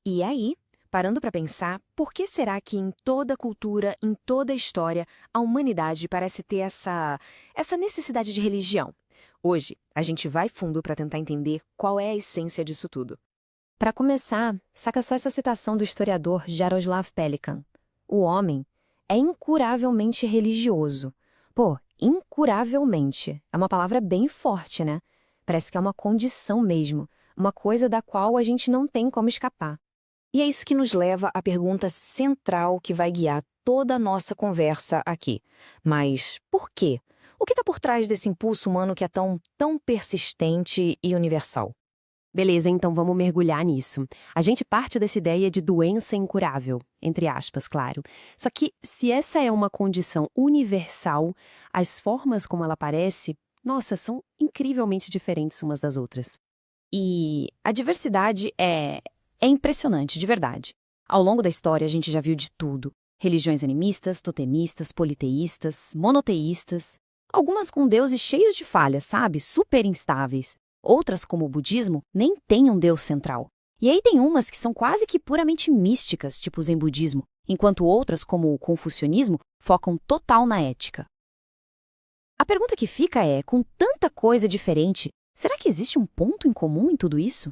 E aí, parando para pensar, por que será que em toda cultura, em toda história, a humanidade parece ter essa necessidade de religião? Hoje, a gente vai fundo para tentar entender qual é a essência disso tudo. Para começar, saca só essa citação do historiador Jaroslav Pelikan. O homem é incuravelmente religioso. Pô, incuravelmente. É uma palavra bem forte, né? Parece que é uma condição mesmo, uma coisa da qual a gente não tem como escapar. E é isso que nos leva à pergunta central que vai guiar toda a nossa conversa aqui. Mas por quê? O que está por trás desse impulso humano que é tão persistente e universal? Beleza, então vamos mergulhar nisso. A gente parte dessa ideia de doença incurável, entre aspas, claro. Só que, se essa é uma condição universal, as formas como ela aparece, nossa, são incrivelmente diferentes umas das outras. E a diversidade é impressionante, de verdade. Ao longo da história, a gente já viu de tudo. Religiões animistas, totemistas, politeístas, monoteístas. Algumas com deuses cheios de falhas, sabe? Super instáveis. Outras, como o budismo, nem têm um deus central. E aí tem umas que são quase que puramente místicas, tipo o zen budismo, enquanto outras, como o confucionismo, focam total na ética. A pergunta que fica é, com tanta coisa diferente, será que existe um ponto em comum em tudo isso?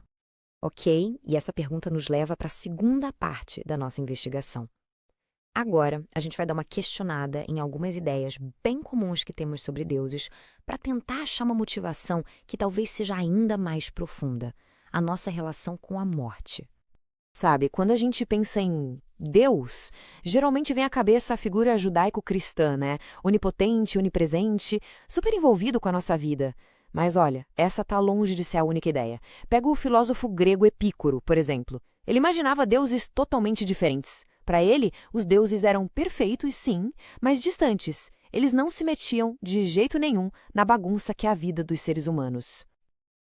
Ok, e essa pergunta nos leva para a segunda parte da nossa investigação. Agora, a gente vai dar uma questionada em algumas ideias bem comuns que temos sobre deuses para tentar achar uma motivação que talvez seja ainda mais profunda, a nossa relação com a morte. Sabe, quando a gente pensa em Deus, geralmente vem à cabeça a figura judaico-cristã, né? Onipotente, onipresente, super envolvido com a nossa vida. Mas olha, essa tá longe de ser a única ideia. Pega o filósofo grego Epícoro, por exemplo. Ele imaginava deuses totalmente diferentes. Para ele, os deuses eram perfeitos, sim, mas distantes. Eles não se metiam, de jeito nenhum, na bagunça que é a vida dos seres humanos.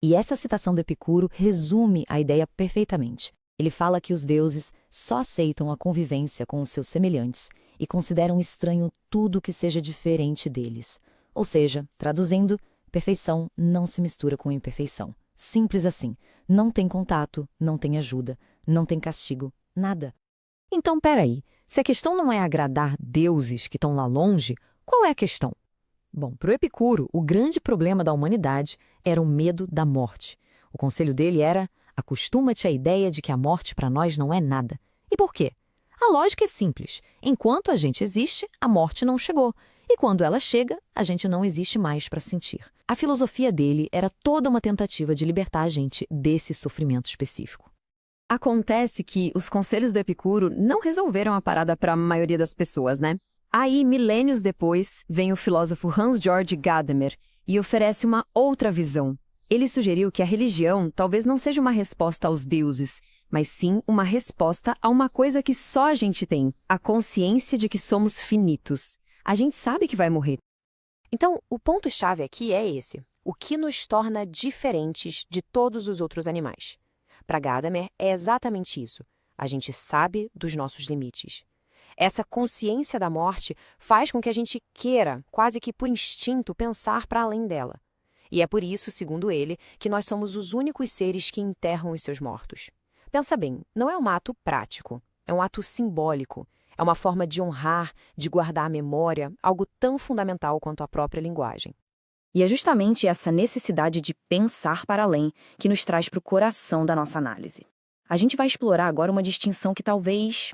E essa citação do Epicuro resume a ideia perfeitamente. Ele fala que os deuses só aceitam a convivência com os seus semelhantes e consideram estranho tudo que seja diferente deles. Ou seja, traduzindo, perfeição não se mistura com imperfeição. Simples assim. Não tem contato, não tem ajuda, não tem castigo, nada. Então, peraí, se a questão não é agradar deuses que estão lá longe, qual é a questão? Bom, para o Epicuro, o grande problema da humanidade era o medo da morte. O conselho dele era: acostuma-te à ideia de que a morte para nós não é nada. E por quê? A lógica é simples. Enquanto a gente existe, a morte não chegou. E quando ela chega, a gente não existe mais para sentir. A filosofia dele era toda uma tentativa de libertar a gente desse sofrimento específico. Acontece que os conselhos do Epicuro não resolveram a parada para a maioria das pessoas, né? Aí, milênios depois, vem o filósofo Hans-Georg Gadamer e oferece uma outra visão. Ele sugeriu que a religião talvez não seja uma resposta aos deuses, mas sim uma resposta a uma coisa que só a gente tem, a consciência de que somos finitos. A gente sabe que vai morrer. Então, o ponto-chave aqui é esse: o que nos torna diferentes de todos os outros animais. Para Gadamer, é exatamente isso. A gente sabe dos nossos limites. Essa consciência da morte faz com que a gente queira, quase que por instinto, pensar para além dela. E é por isso, segundo ele, que nós somos os únicos seres que enterram os seus mortos. Pensa bem, não é um ato prático, é um ato simbólico. É uma forma de honrar, de guardar a memória, algo tão fundamental quanto a própria linguagem. E é justamente essa necessidade de pensar para além que nos traz para o coração da nossa análise. A gente vai explorar agora uma distinção que talvez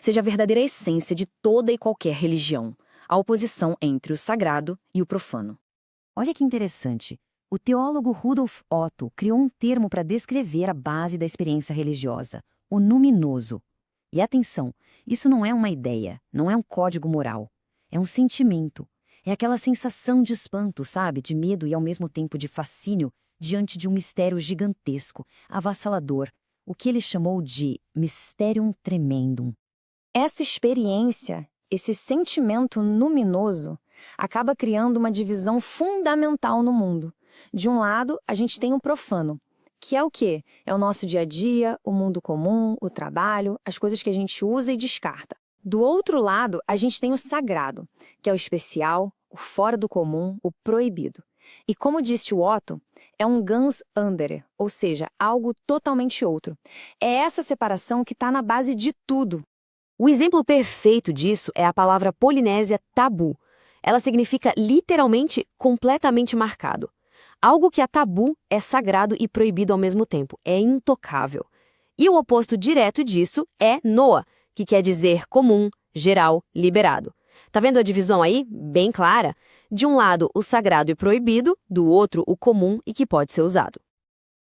seja a verdadeira essência de toda e qualquer religião: a oposição entre o sagrado e o profano. Olha que interessante. O teólogo Rudolf Otto criou um termo para descrever a base da experiência religiosa: o numinoso. E atenção, isso não é uma ideia, não é um código moral, é um sentimento. É aquela sensação de espanto, sabe? De medo e ao mesmo tempo de fascínio diante de um mistério gigantesco, avassalador, o que ele chamou de mysterium tremendum. Essa experiência, esse sentimento luminoso, acaba criando uma divisão fundamental no mundo. De um lado, a gente tem o profano, que é o quê? É o nosso dia a dia, o mundo comum, o trabalho, as coisas que a gente usa e descarta. Do outro lado, a gente tem o sagrado, que é o especial, o fora do comum, o proibido. E como disse o Otto, é um ganz andere, ou seja, algo totalmente outro. É essa separação que está na base de tudo. O exemplo perfeito disso é a palavra polinésia tabu. Ela significa literalmente completamente marcado. Algo que é tabu é sagrado e proibido ao mesmo tempo, é intocável. E o oposto direto disso é noa, que quer dizer comum, geral, liberado. Tá vendo a divisão aí? Bem clara. De um lado, o sagrado e proibido, do outro, o comum e que pode ser usado.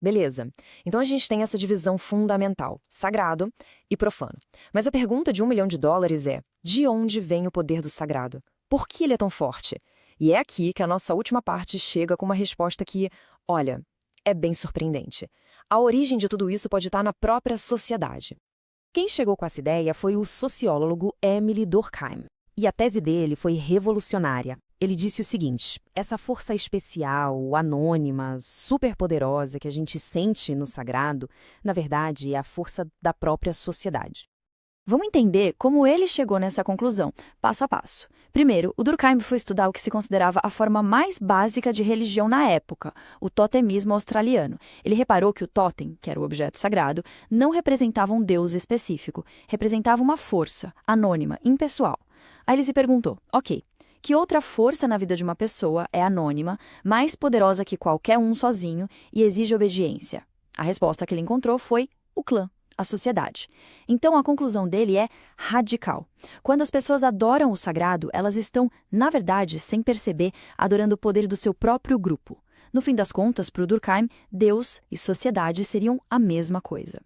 Beleza. Então a gente tem essa divisão fundamental, sagrado e profano. Mas a pergunta de $1 milhão é: de onde vem o poder do sagrado? Por que ele é tão forte? E é aqui que a nossa última parte chega com uma resposta que, olha, é bem surpreendente. A origem de tudo isso pode estar na própria sociedade. Quem chegou com essa ideia foi o sociólogo Émile Durkheim. E a tese dele foi revolucionária. Ele disse o seguinte: essa força especial, anônima, superpoderosa que a gente sente no sagrado, na verdade, é a força da própria sociedade. Vamos entender como ele chegou nessa conclusão, passo a passo. Primeiro, o Durkheim foi estudar o que se considerava a forma mais básica de religião na época, o totemismo australiano. Ele reparou que o totem, que era o objeto sagrado, não representava um deus específico, representava uma força, anônima, impessoal. Aí ele se perguntou, ok, que outra força na vida de uma pessoa é anônima, mais poderosa que qualquer um sozinho e exige obediência? A resposta que ele encontrou foi o clã, a sociedade. Então a conclusão dele é radical. Quando as pessoas adoram o sagrado, elas estão, na verdade, sem perceber, adorando o poder do seu próprio grupo. No fim das contas, para o Durkheim, Deus e sociedade seriam a mesma coisa.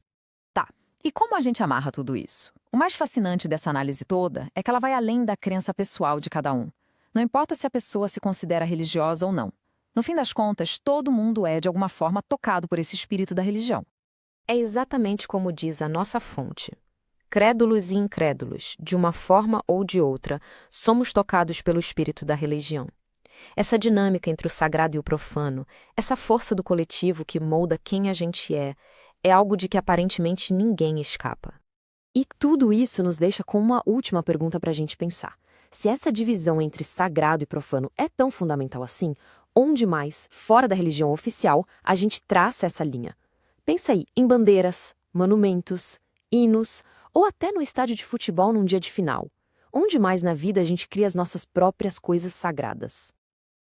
Tá, e como a gente amarra tudo isso? O mais fascinante dessa análise toda é que ela vai além da crença pessoal de cada um. Não importa se a pessoa se considera religiosa ou não. No fim das contas, todo mundo é, de alguma forma, tocado por esse espírito da religião. É exatamente como diz a nossa fonte. Crédulos e incrédulos, de uma forma ou de outra, somos tocados pelo espírito da religião. Essa dinâmica entre o sagrado e o profano, essa força do coletivo que molda quem a gente é algo de que aparentemente ninguém escapa. E tudo isso nos deixa com uma última pergunta para a gente pensar. Se essa divisão entre sagrado e profano é tão fundamental assim, onde mais, fora da religião oficial, a gente traça essa linha? Pensa aí em bandeiras, monumentos, hinos ou até no estádio de futebol num dia de final. Onde mais na vida a gente cria as nossas próprias coisas sagradas?